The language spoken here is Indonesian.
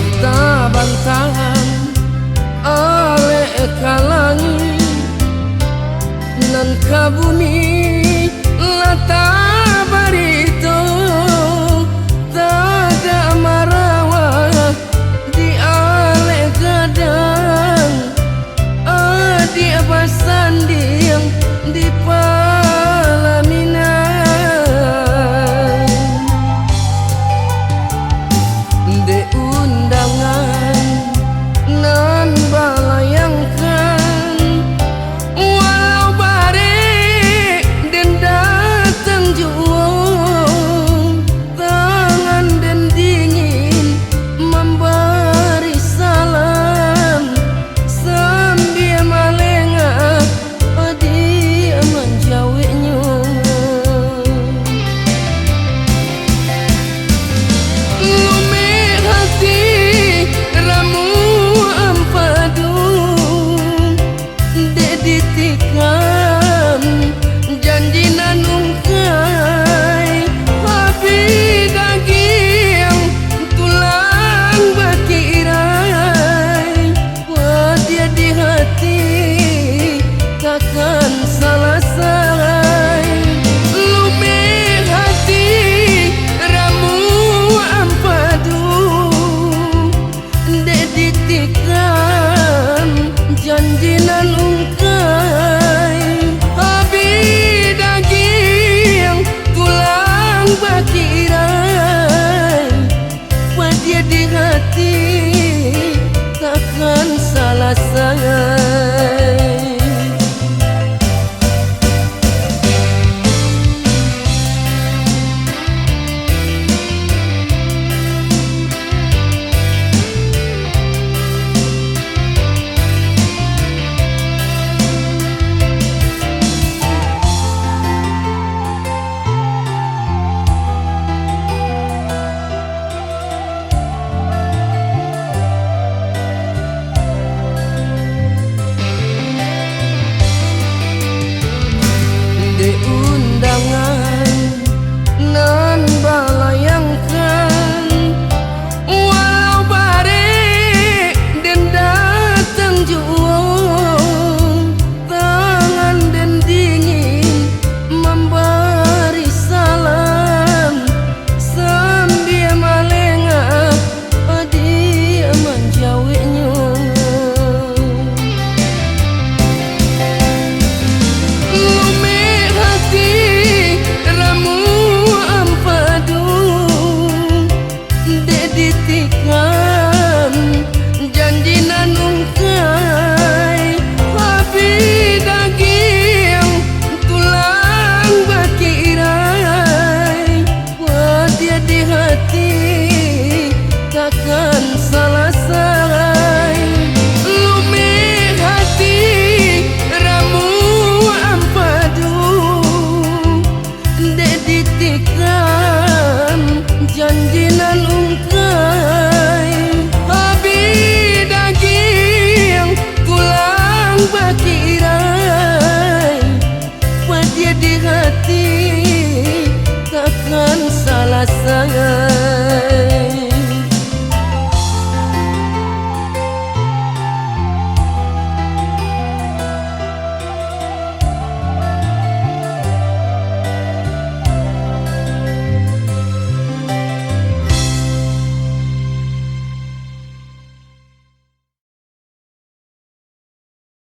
tahta bantahan ale kalangi nan kabumi lata barito tada marawa di ale gadang adi basandiang di palaminan de undangan nan balayangkan walau bare den datang juang tangan den dingin memberi salam sambil malengah dia menjawabnya ditikam janji nanungkai tapi daging tulang bertirai buat dia di hati takkan salah salah lume hati ramu ampadu ditikam janji nanungkai bakirai buat dia di hati takkan salah sangat. Undangan nan balayangkan walau bare den datang juang tangan den dingin memberi salam sambil malengah dia menjawabnya ditikam